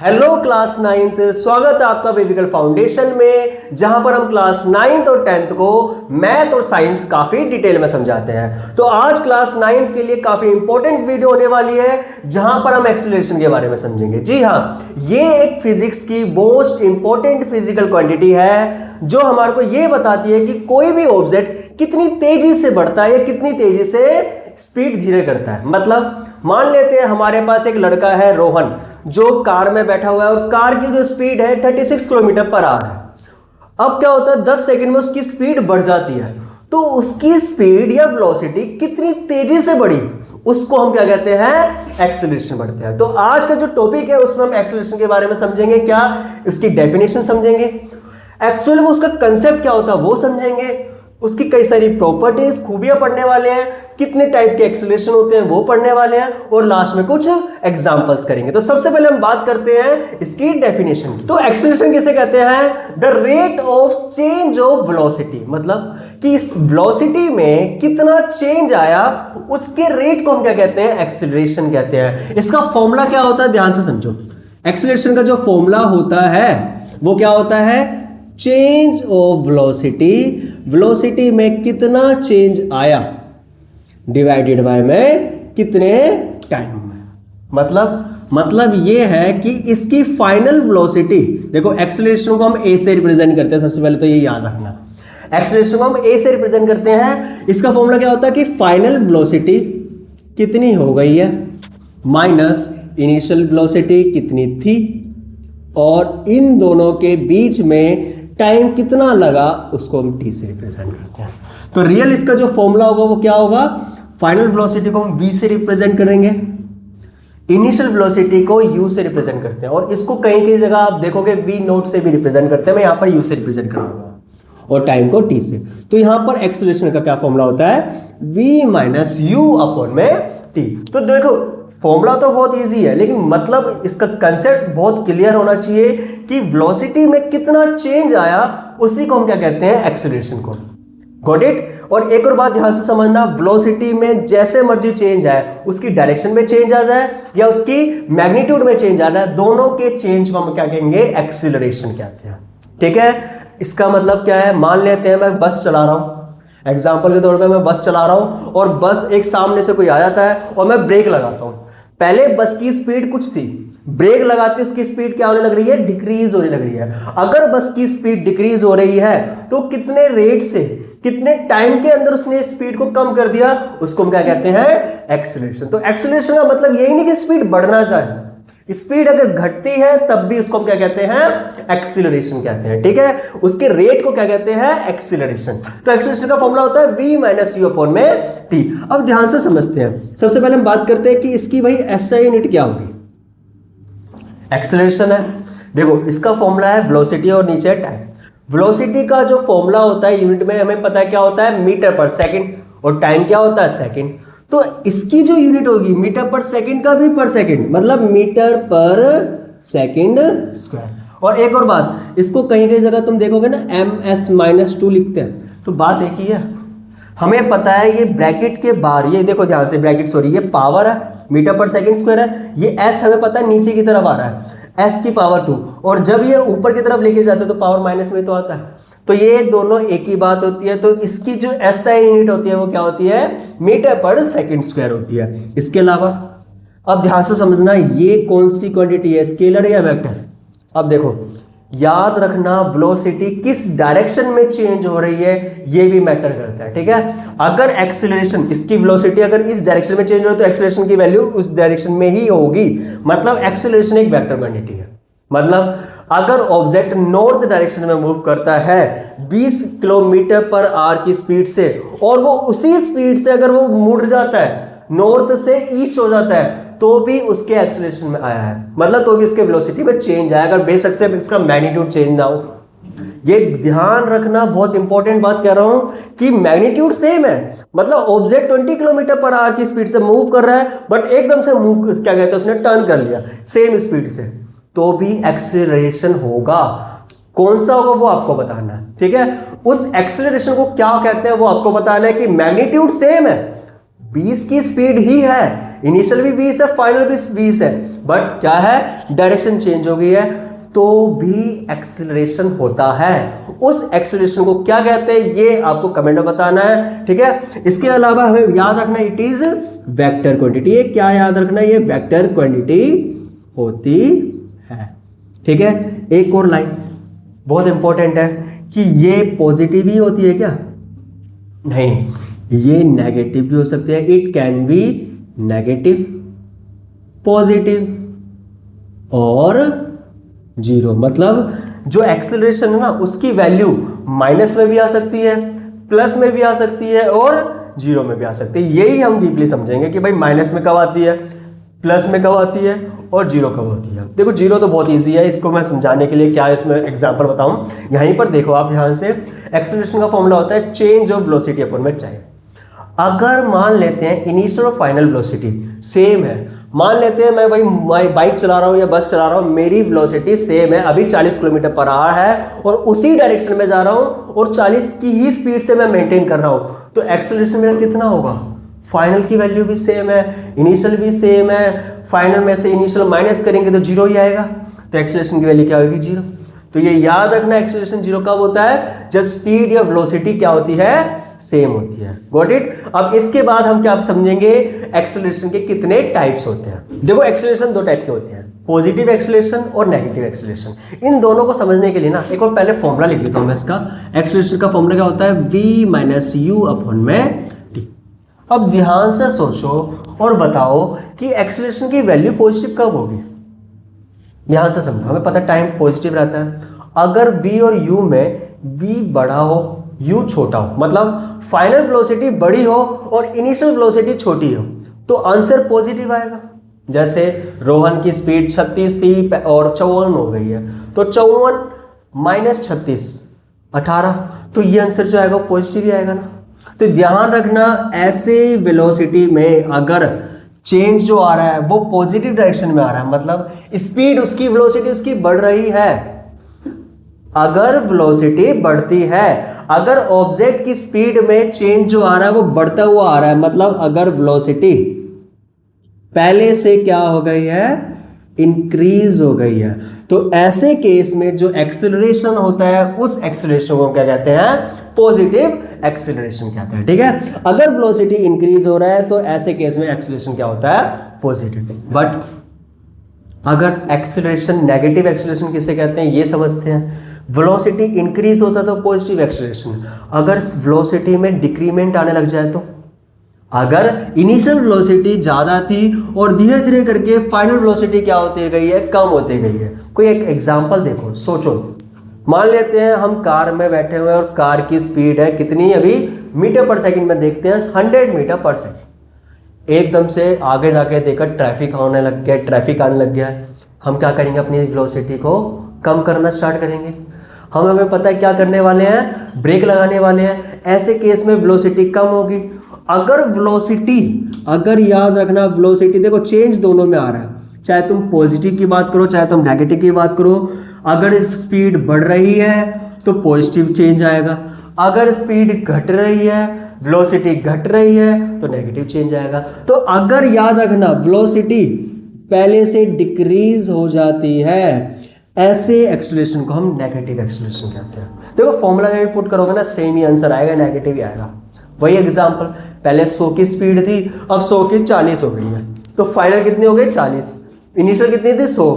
Hello class 9th, स्वागत है आपका वेविकल फाउंडेशन में, जहां पर हम क्लास 9th और 10th को मैथ और साइंस काफी डिटेल में समझाते हैं। तो आज क्लास 9th के लिए काफी इंपॉर्टेंट वीडियो होने वाली है, जहां पर हम एक्सीलरेशन के बारे में समझेंगे। जी हाँ, ये एक फिजिक्स की मोस्ट इंपॉर्टेंट फिजिकल क्वांटिटी है, जो हमारे को ये बताती है कि कोई भी ऑब्जेक्ट कितनी तेजी से बढ़ता है या कितनी तेजी से स्पीड धीरे करता है। मतलब मान लेते हैं हमारे पास एक लड़का है रोहन, जो कार में बैठा हुआ है और कार की जो स्पीड है 36 किलोमीटर पर आवर है। अब क्या होता है, 10 सेकंड में उसकी स्पीड बढ़ जाती है। तो उसकी स्पीड या वेलोसिटी कितनी तेजी से बढ़ी, उसको हम क्या कहते हैं, एक्सीलरेशन बढ़ते हैं। तो आज का जो टॉपिक है उसमें हम एक्सीलरेशन के बारे में समझेंगे, क्या उसकी डेफिनेशन समझेंगे, एक्चुअल में उसका कंसेप्ट क्या होता है वो समझेंगे, उसकी कई सारी प्रॉपर्टीज खूबियां पढ़ने वाले हैं, कितने टाइप के एक्सीलरेशन होते हैं वो पढ़ने वाले हैं, और लास्ट में कुछ एग्जांपल्स करेंगे। तो सबसे पहले हम बात करते हैं इसकी डेफिनेशन की। तो एक्सीलरेशन किसे कहते हैं, the rate of change of velocity. मतलब कि इस वेलोसिटी में कितना चेंज आया, उसके रेट को हम क्या कहते हैं, एक्सीलरेशन कहते हैं। इसका फॉर्मूला क्या होता है, ध्यान से समझो। एक्सीलरेशन का जो फॉर्मूला होता है वो क्या होता है, चेंज ऑफ वेलोसिटी, वेलोसिटी में कितना चेंज आया डिवाइडेड बाय में कितने टाइम में। मतलब ये है कि इसकी फाइनल वेलोसिटी, देखो एक्सीलरेशन को हम ए से रिप्रेजेंट करते हैं, सबसे पहले तो ये याद रखना, एक्सीलरेशन को हम ए से रिप्रेजेंट करते हैं। इसका फॉर्मूला क्या होता है कि फाइनल वेलोसिटी कितनी हो गई है माइनस इनिशियल वेलोसिटी कितनी थी, और इन दोनों के बीच में टाइम कितना लगा, उसको हम टी से रिप्रेजेंट करते हैं। तो रियल इसका जो फॉर्मूला होगा वो क्या होगा, फाइनल वेलोसिटी को हम वी से रिप्रेजेंट करेंगे, इनिशियल वेलोसिटी को यू से रिप्रेजेंट करते हैं, और इसको कहीं कहीं जगह आप देखोगे वी नोट से भी रिप्रेजेंट करते हैं, मैं यहां पर यू से रिप्रेजेंट करूंगा, और टाइम को टी से। तो यहां पर एक्सीलरेशन का क्या फॉर्मूला होता है, वी माइनस यू अपॉन में टी। तो देखो फॉर्मूला तो बहुत इजी है, लेकिन मतलब इसका कंसेप्ट बहुत क्लियर होना चाहिए कि वेलोसिटी में कितना चेंज आया, उसी को हम क्या कहते हैं, एक्सीलरेशन को। Got it. और एक और बात ध्यान से समझना, वेलोसिटी में जैसे मर्जी चेंज आए, उसकी डायरेक्शन में चेंज आ जाए या उसकी मैग्नीट्यूड में चेंज आ जाए, दोनों के चेंज को हम क्या कहेंगे, एक्सीलरेशन कहते हैं। ठीक है, इसका मतलब क्या है, मान लेते हैं मैं बस चला रहा हूं, एग्जाम्पल के तौर पे मैं बस चला रहा हूं और बस एक सामने से कोई आ जाता है और मैं ब्रेक लगाता हूं। पहले बस की स्पीड कुछ थी, ब्रेक लगाते उसकी स्पीड क्या होने लग रही है, डिक्रीज होने लग रही है। अगर बस की स्पीड डिक्रीज हो रही है तो कितने रेट से, कितने टाइम के अंदर उसने स्पीड को कम कर दिया, उसको हम क्या कहते हैं, एक्सीलरेशन। तो एक्सीलरेशन का मतलब यही नहीं कि स्पीड बढ़ना चाहिए, स्पीड अगर घटती है तब भी उसको हम क्या कहते हैं, एक्सीलरेशन कहते हैं। ठीक है, उसके रेट को क्या कहते हैं, एक्सीलरेशन। तो एक्सीलरेशन का फॉर्मूला होता है v माइनस यू अपॉन में टी। अब ध्यान से समझते हैं, सबसे पहले हम बात करते हैं कि इसकी भाई एसआई यूनिट क्या होगी, एक्सीलरेशन है। देखो इसका फॉर्मूला है वेलोसिटी और नीचे है टाइम। वेलोसिटी का जो फॉर्मूला होता है यूनिट में हमें पता है क्या होता है, मीटर पर सेकंड, और टाइम क्या होता है, सेकंड। तो इसकी जो यूनिट होगी मीटर पर सेकंड का भी पर सेकंड, मतलब मीटर पर सेकंड स्क्वायर। और एक और बात, इसको कहीं कहीं जगह तुम देखोगे ना ms-2 लिखते हैं, तो बात एक ही है, हमें पता है ये ब्रैकेट के बाहर, ये देखो ध्यान से, ब्रैकेट सॉरी, ये पावर है, मीटर पर सेकंड स्क्वायर है, ये s हमें पता है नीचे की तरफ आ रहा है, s की पावर 2, और जब ये ऊपर की तरफ लेके जाते हैं तो पावर माइनस में तो आता है। तो ये दोनों एक ही बात होती है। तो इसकी जो एसआई यूनिट होती है वो क्या होती है, मीटर पर सेकंड स्क्वायर होती है। इसके अलावा अब ध्यान से समझना, ये कौन सी क्वांटिटी है, स्केलर या वेक्टर। अब देखो याद रखना, वेलोसिटी किस डायरेक्शन में चेंज हो रही है ये भी मैटर करता है। ठीक है, अगर एक्सीलरेशन, इसकी वेलोसिटी अगर इस डायरेक्शन में चेंज हो रही है तो एक्सीलरेशन की वैल्यू उस डायरेक्शन में ही होगी। मतलब एक्सीलरेशन एक वेक्टर क्वांटिटी है। मतलब अगर ऑब्जेक्ट नॉर्थ डायरेक्शन में मूव करता है 20 किलोमीटर पर आवर की स्पीड से, और वो उसी स्पीड से अगर वो मुड़ जाता है, नॉर्थ से ईस्ट हो जाता है, तो भी उसके एक्सीलरेशन में आया है, मतलब तो भी उसके वेलोसिटी में चेंज आया, अगर बेशक से इसका मैग्नीट्यूड चेंज ना हो। ये ध्यान रखना, बहुत इंपॉर्टेंट बात कह रहा हूं कि मैग्नीट्यूड सेम है, मतलब ऑब्जेक्ट 20 किलोमीटर पर आवर की स्पीड से मूव कर रहा है, बट एकदम से मूव क्या कहते हैं, उसने टर्न कर लिया सेम स्पीड से, तो भी एक्सीलरेशन होगा। कौन सा होगा वो आपको बताना है। ठीक है, उस एक्सीलरेशन को क्या कहते हैं वो आपको बताना है कि मैग्नीट्यूड सेम है, 20 की स्पीड ही है, इनिशियल भी 20 है, फाइनल भी 20 है, बट क्या है, डायरेक्शन चेंज हो गई है तो भी एक्सेलरेशन होता है। उस एक्सेलरेशन को क्या कहते हैं ये आपको कमेंट में बताना है, ठीक है। इसके अलावा हमें याद रखना इट इज वेक्टर क्वांटिटी। ये क्या याद रखना, ये वेक्टर क्वांटिटी होती है, ठीक है। एक और लाइन बहुत इंपॉर्टेंट है कि ये पॉजिटिव ही होती है क्या, नहीं, ये नेगेटिव भी हो सकती है। It can be negative, positive और जीरो। मतलब जो एक्सेलरेशन है ना उसकी वैल्यू माइनस में भी आ सकती है, प्लस में भी आ सकती है और जीरो में भी आ सकती है। यही हम डीपली समझेंगे कि भाई माइनस में कब आती है, प्लस में कब आती है और जीरो कब होती है। देखो जीरो तो बहुत इजी है, इसको मैं समझाने के लिए क्या इसमें एग्जांपल बताऊं। यहीं पर देखो आप, ध्यान से, एक्सेलरेशन का फॉर्मूला होता है चेंज ऑफ वेलोसिटी अपॉन में टाइम। अगर मान लेते हैं इनिशियल और फाइनल वेलोसिटी सेम है, मान लेते हैं मैं भाई बाइक चला रहा हूं या बस चला रहा हूं, मेरी वेलोसिटी सेम है, अभी 40 किलोमीटर पर आवर है और उसी डायरेक्शन में जा रहा हूं और 40 की ही स्पीड से मैं मेंटेन कर रहा हूं, तो एक्सेलरेशन मेरा कितना होगा, फाइनल की वैल्यू भी सेम है, इनिशियल भी सेम है, फाइनल में से इनिशियल माइनस करेंगे तो जीरो ही आएगा, तो एक्सेलरेशन की वैल्यू क्या होगी, जीरो। तो ये याद रखना, एक्सेलरेशन जीरो कब होता है, जब स्पीड या वेलोसिटी क्या होती है, सेम होती है। Got it. अब इसके बाद हम क्या समझेंगे, एक्सेलरेशन के कितने टाइप्स होते हैं। देखो एक्सेलरेशन दो टाइप के होते हैं, पॉजिटिव एक्सेलरेशन और नेगेटिव एक्सेलरेशन। इन दोनों को समझने के लिए ना एक और पहले फॉर्मूला लिख देता हूं मैं इसका। एक्सेलरेशन का फॉर्मूला क्या होता है, v माइनस यू अपॉन में टी। अब ध्यान से सोचो और बताओ कि एक्सेलरेशन की वैल्यू पॉजिटिव कब होगी। ध्यान से समझो, हमें पता है टाइम पॉजिटिव रहता है। अगर v और u में v बड़ा हो u छोटा हो, मतलब फाइनल वेलोसिटी बड़ी हो और इनिशियल वेलोसिटी छोटी हो, तो आंसर पॉजिटिव आएगा। जैसे रोहन की स्पीड 36 थी और 54 हो गई है, तो 54 माइनस 36 18, तो ये आंसर जो आएगा पॉजिटिव ही आएगा ना। तो ध्यान रखना, ऐसे वेलोसिटी में अगर चेंज जो आ रहा है वो पॉजिटिव डायरेक्शन में आ रहा है, मतलब स्पीड उसकी, वेलोसिटी उसकी बढ़ रही है। अगर वेलोसिटी बढ़ती है, अगर ऑब्जेक्ट की स्पीड में चेंज जो आ रहा है वो बढ़ता हुआ आ रहा है, मतलब अगर वेलोसिटी पहले से क्या हो गई है, इंक्रीज हो गई है, तो ऐसे केस में जो एक्सेलरेशन होता है उस एक्सेलरेशन को क्या कहते हैं, पॉजिटिव एक्सेलरेशन कहते हैं, ठीक है। अगर वेलोसिटी इंक्रीज हो रहा है तो ऐसे केस में एक्सेलरेशन क्या होता है, पॉजिटिव। बट अगर एक्सेलरेशन, नेगेटिव एक्सेलरेशन किसे कहते हैं ये समझते हैं। वेलोसिटी इंक्रीज होता तो पॉजिटिव एक्सेलरेशन, अगर वेलोसिटी में डिक्रीमेंट आने लग जाए तो, अगर इनिशियल वेलोसिटी ज्यादा थी और धीरे धीरे करके फाइनल वेलोसिटी क्या होती गई है, कम होती गई है। कोई एक एग्जांपल देखो, सोचो, मान लेते हैं हम कार में बैठे हुए हैं और कार की स्पीड है कितनी, अभी मीटर पर सेकंड में देखते हैं 100 मीटर पर सेकंड। एकदम से आगे जाके देखकर ट्रैफिक आने लग गया, ट्रैफिक आने लग गया, हम क्या करेंगे, अपनी वेलोसिटी को कम करना स्टार्ट करेंगे। हमें पता है क्या करने वाले हैं, ब्रेक लगाने वाले हैं। ऐसे केस में वेलोसिटी कम होगी। अगर वेलोसिटी, अगर याद रखना वेलोसिटी देखो चेंज दोनों में आ रहा है, चाहे तुम पॉजिटिव की बात करो चाहे तुम नेगेटिव की बात करो। अगर स्पीड बढ़ रही है तो पॉजिटिव चेंज आएगा, अगर स्पीड घट रही है, वेलोसिटी घट रही है तो नेगेटिव चेंज आएगा। तो अगर याद रखना वेलोसिटी पहले से डिक्रीज हो जाती है, ऐसे एक्सेलरेशन को हम नेगेटिव एक्सेलरेशन कहते हैं। देखो फॉर्मूला में भी पुट करोगे ना सेम ही आंसर आएगा, नेगेटिव ही आएगा। वही एग्जांपल, पहले 100 की स्पीड थी, अब 100 की 40 हो गई है, तो फाइनल कितनी हो गई, 40। इनिशियल कितनी थी, 100।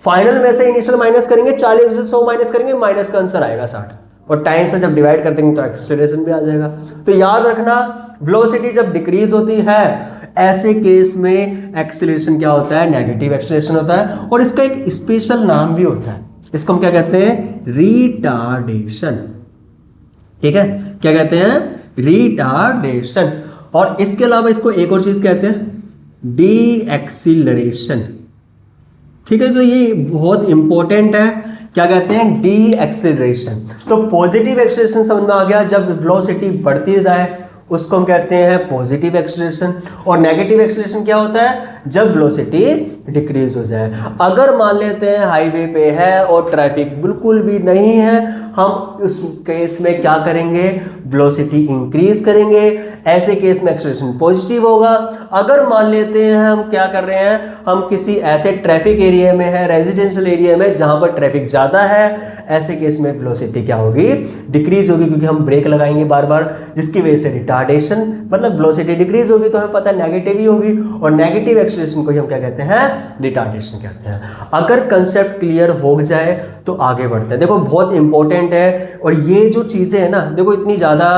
फाइनल में से इनिशियल माइनस करेंगे, 40 में से 100 माइनस करेंगे, माइनस का आंसर आएगा 60, और टाइम से जब डिवाइड कर देंगे तो एक्सेलरेशन भी आ जाएगा। तो याद रखना, वेलोसिटी जब डिक्रीज होती है ऐसे केस में एक्सेलरेशन क्या होता है, नेगेटिव एक्सेलरेशन होता है। और इसका एक स्पेशल नाम भी होता है, इसको हम क्या कहते हैं, रिटार्डेशन। ठीक है, क्या कहते हैं, रिटार्डेशन। और इसके अलावा इसको एक और चीज कहते हैं, डी एक्सीलरेशन। ठीक है, तो ये बहुत इंपॉर्टेंट है, क्या कहते हैं, डी एक्सीलरेशन। तो पॉजिटिव एक्सीलरेशन समझ में आ गया, जब वेलोसिटी बढ़ती जाए उसको हम कहते हैं पॉजिटिव एक्सीलरेशन। और नेगेटिव एक्सीलरेशन क्या होता है, जब वेलोसिटी डिक्रीज हो जाए। अगर मान लेते हैं हाईवे पे है और ट्रैफिक बिल्कुल भी नहीं है, हम उस केस में क्या करेंगे, वेलोसिटी इंक्रीज करेंगे, ऐसे केस में एक्सेलरेशन पॉजिटिव होगा। अगर मान लेते हैं हम क्या कर रहे हैं, हम किसी ऐसे ट्रैफिक एरिया में है, रेजिडेंशियल एरिया में जहां पर ट्रैफिक ज़्यादा है, ऐसे केस में वेलोसिटी क्या होगी, डिक्रीज होगी, क्योंकि हम ब्रेक लगाएंगे बार बार, जिसकी वजह से रिटार्डेशन मतलब वेलोसिटी डिक्रीज होगी, तो हमें पता है नेगेटिव ही होगी, और नेगेटिव एक्सेलरेशन को हम क्या कहते हैं, रिटार्डेशन कहते हैं। अगर कंसेप्ट क्लियर हो जाए तो आगे बढ़ते हैं। देखो बहुत इंपॉर्टेंट है, और ये जो चीज़ें हैं ना, देखो इतनी ज़्यादा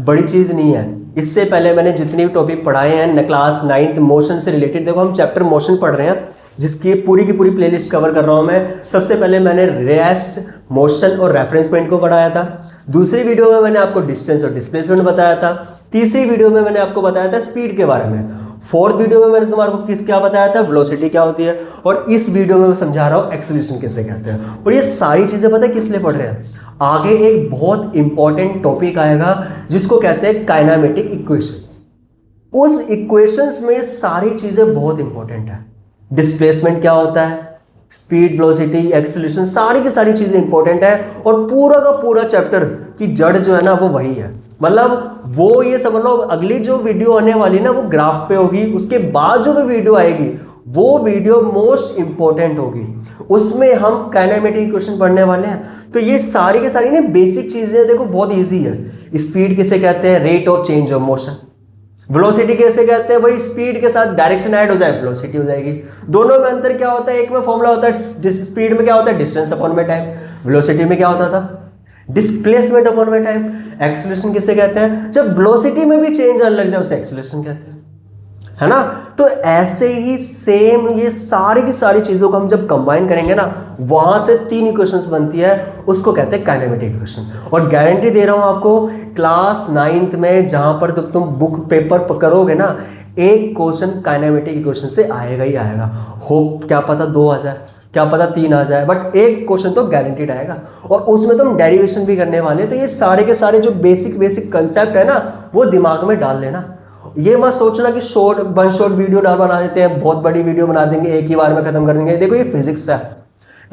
बड़ी चीज़ नहीं है। इससे पहले मैंने जितने भी टॉपिक पढ़ाए हैं क्लास 9th मोशन से रिलेटेड, देखो हम चैप्टर मोशन पढ़ रहे हैं, जिसकी पूरी की पूरी प्लेलिस्ट कवर कर रहा हूं मैं। सबसे पहले मैंने रेस्ट, मोशन और रेफरेंस पॉइंट को पढ़ाया था। दूसरी वीडियो में मैंने आपको डिस्टेंस और डिस्प्लेसमेंट बताया था। तीसरी वीडियो में मैंने आपको बताया था स्पीड के बारे में। फोर्थ वीडियो में मैंने तुम्हारे को क्या बताया था, वेलोसिटी क्या होती है। और इस वीडियो में मैं समझा रहा हूँ एक्सेलरेशन किसे कहते हैं। और ये सारी चीजें पता है किस लिए पढ़ रहे हैं, आगे एक बहुत इंपॉर्टेंट टॉपिक आएगा जिसको कहते हैं काइनेमेटिक इक्वेशंस। उस इक्वेशंस में सारी चीजें बहुत इंपॉर्टेंट है। डिस्प्लेसमेंट क्या होता है, स्पीड, वेलोसिटी, एक्सेलरेशन, सारी की सारी चीजें इंपॉर्टेंट है। और पूरा का पूरा चैप्टर की जड़ जो है ना वो वही है, मतलब वो ये समझ लो अगली जो वीडियो आने वाली ना वो ग्राफ पे होगी, उसके बाद जो भी वीडियो आएगी वो वीडियो मोस्ट इंपॉर्टेंट होगी। उसमें हम काइनेमेटिक इक्वेशन पढ़ने वाले हैं। तो ये सारी की सारी ना बेसिक चीजें देखो बहुत इजी है। स्पीड किसे कहते हैं, rate of change of motion. Velocity कैसे कहते हैं, भाई स्पीड के साथ डायरेक्शन ऐड हो जाए वेलोसिटी हो जाएगी। दोनों में अंतर क्या होता है, एक में फॉर्मूला होता है स्पीड में क्या होता है, डिस्टेंस अपॉन में टाइम, वेलोसिटी में क्या होता था, डिस्प्लेसमेंट अपॉन में टाइम। एक्सेलरेशन किसे कहते हैं, जब वेलोसिटी में भी चेंज आने लग जाए उसे एक्सेलरेशन कहते हैं, है ना। तो ऐसे ही सेम ये सारी की सारी चीजों को हम जब कंबाइन करेंगे ना, वहां से 3 इक्वेशंस बनती है, उसको कहते हैं काइनेमेटिक इक्वेशन। और गारंटी दे रहा हूं आपको, क्लास 9th में जहां पर जब तुम बुक पेपर करोगे ना, एक क्वेश्चन काइनेमेटिक इक्वेशन से आएगा ही आएगा। होप क्या पता 2 आ जाए, क्या पता 3 आ जाए, बट एक क्वेश्चन तो गारंटीड आएगा। और उसमें तुम डेरिवेशन भी करने वाले हैं। तो ये सारे के सारे जो बेसिक कंसेप्ट है ना, वो दिमाग में डाल लेना। ये मत सोचना कि वन शॉट वीडियो बना देते हैं, बहुत बड़ी वीडियो बना देंगे, एक ही बार में खत्म कर देंगे। देखो ये फिजिक्स है,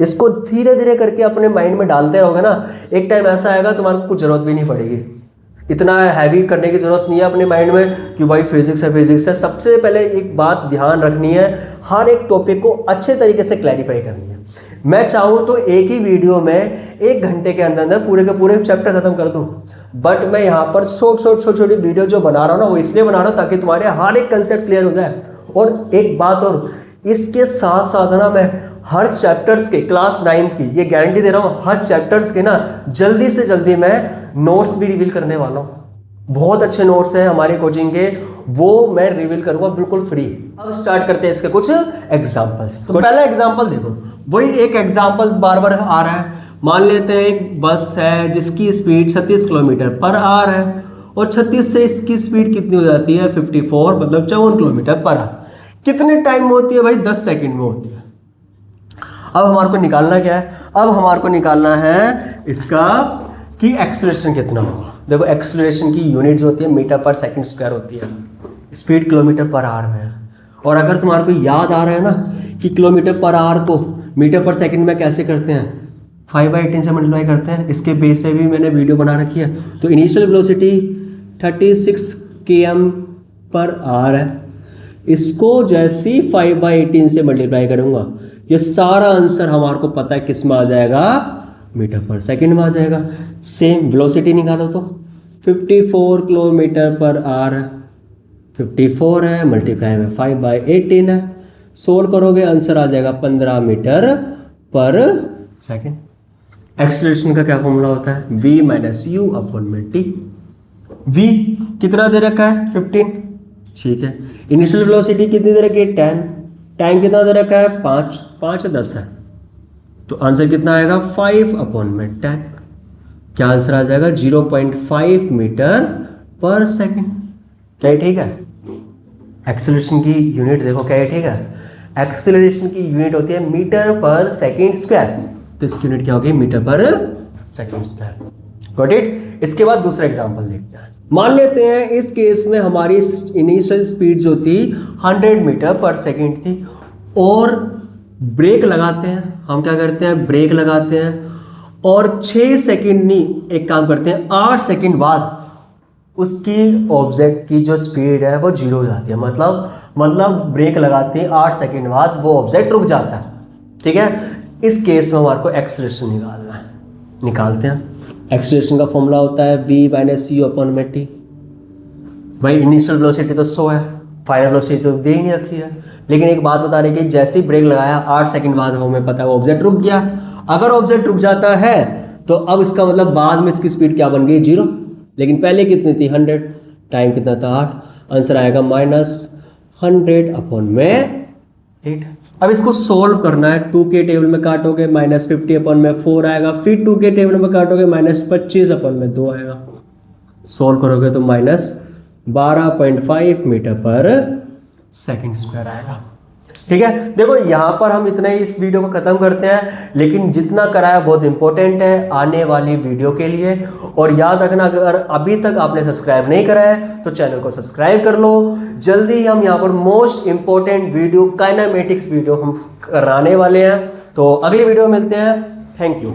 इसको धीरे धीरे करके अपने माइंड में डालते रहोगे ना, एक टाइम ऐसा आएगा तुम्हारे को कुछ जरूरत भी नहीं पड़ेगी, इतना हैवी करने की जरूरत नहीं है अपने माइंड में कि भाई फिजिक्स है फिजिक्स है। सबसे पहले एक बात ध्यान रखनी है, हर एक टॉपिक को अच्छे तरीके से क्लैरिफाई करनी है। मैं चाहूँ तो एक ही वीडियो में 1 घंटे के अंदर अंदर पूरे के पूरे चैप्टर खत्म कर दूँ, बट मैं यहाँ पर छोटी वीडियो जो बना रहा हूँ ना, वो इसलिए बना रहा हूँ ताकि तुम्हारे हर एक कंसेप्ट क्लियर हो जाए। और एक बात और, इसके साथ साथ ना मैं हर चैप्टर्स के, क्लास 9th की ये गारंटी दे रहा हूँ, हर चैप्टर्स के ना जल्दी से जल्दी मैं नोट्स भी रिवील करने वाला हूँ। बहुत अच्छे नोट्स हैं हमारे कोचिंग के, वो मैं रिवील करूंगा बिल्कुल फ्री। अब स्टार्ट करते हैं इसके कुछ एग्जांपल्स। तो पहला एग्जांपल देखो, वही एक एग्जांपल बार बार आ रहा है। मान लेते हैं एक बस है जिसकी स्पीड 36 किलोमीटर पर आवर है, और 36 से इसकी स्पीड कितनी हो जाती है, 54, मतलब 54 किलोमीटर पर आवर। कितने टाइम में होती है भाई, 10 सेकेंड में होती है। अब हमारे को निकालना क्या है, अब हमारे को निकालना है इसका कि एक्सेलरेशन कितना होगा। देखो एक्सेलरेशन की यूनिट जो होती है मीटर पर सेकंड स्क्वायर होती है, स्पीड किलोमीटर पर आवर में है। और अगर तुम्हारे को याद आ रहा है ना कि किलोमीटर पर आवर को मीटर पर सेकंड में कैसे करते हैं, 5/18 से मल्टीप्लाई करते हैं, इसके बेस से भी मैंने वीडियो बना रखी है। तो initial velocity 36 km per hour है, इसको जैसे ही 5/18 से मल्टीप्लाई करूंगा, ये सारा आंसर हमारे को पता है किस में आ जाएगा, मीटर पर सेकंड में आ जाएगा। सेम वेलोसिटी निकालो तो 54 किलोमीटर पर आवर, 54 है, मल्टीप्लाई में 5/18 है, सोल्व करोगे आंसर आ जाएगा 15 मीटर पर सेकंड। एक्सेलरेशन का क्या फॉर्मूला होता है, v - u अपॉन में t। v कितना दे रखा है, 15, ठीक है। इनिशियल वेलोसिटी कितनी दे रखी है, 10, टाइम कितना दे रखा है, 5 है 10 है, तो आंसर कितना आएगा, 5/10। क्या आंसर आ जाएगा, 0.5 मीटर पर सेकंड। क्या ये ठीक है। एक्सेलरेशन की यूनिट देखो क्या ये ठीक है, एक्सेलरेशन की यूनिट होती है मीटर पर सेकंड स्क्वायर, तो इसकी यूनिट क्या होगी, मीटर पर सेकंड स्क्वायर। Got it. इसके बाद दूसरा एग्जांपल देखते हैं। मान लेते हैं इस केस में हमारी इनिशियल स्पीड जो थी 100 मीटर पर सेकंड थी, और ब्रेक लगाते हैं, हम क्या करते हैं, ब्रेक लगाते हैं, और 6 सेकंड नहीं, एक काम करते हैं 8 सेकंड बाद उसकी ऑब्जेक्ट की जो स्पीड है वो 0 हो जाती है। मतलब ब्रेक लगाते ही 8 सेकेंड बाद वो ऑब्जेक्ट रुक जाता है। ठीक है, इस केस में हमारे को एक्सेलरेशन निकालना है। निकालते हैं। एक्सेलरेशन का फॉर्मूला होता है v माइनस u अपॉन में t। भाई इनिशियल वेलोसिटी तो 100 है, फाइनल वेलोसिटी तो दे ही नहीं रखी है, लेकिन एक बात बता रही कि जैसे ही ब्रेक लगाया 8 सेकंड बाद हमें पता है वो ऑब्जेक्ट रुक गया। अगर ऑब्जेक्ट रुक जाता है तो अब इसका मतलब बाद में इसकी स्पीड क्या बन गई 0, लेकिन पहले कितनी थी 100, टाइम कितना था 8, आंसर आएगा -100 अपॉन में 8। अब इसको सोल्व करना है। 2 के टेबल में काटोगे -50 अपॉन में 4 आएगा, फिर 2 के टेबल में काटोगे -25 अपॉन में 2 आएगा। सोल्व करोगे तो -12.5 मीटर पर सेकंड स्क्वायर आएगा। ठीक है, देखो यहाँ पर हम इतना ही इस वीडियो को खत्म करते हैं, लेकिन जितना कराया बहुत इंपॉर्टेंट है आने वाली वीडियो के लिए। और याद रखना, अगर अभी तक आपने सब्सक्राइब नहीं करा है तो चैनल को सब्सक्राइब कर लो। जल्दी ही हम यहाँ पर most important video kinematics video हम कराने वाले हैं। तो अगली वीडियो में मिलते हैं। Thank you.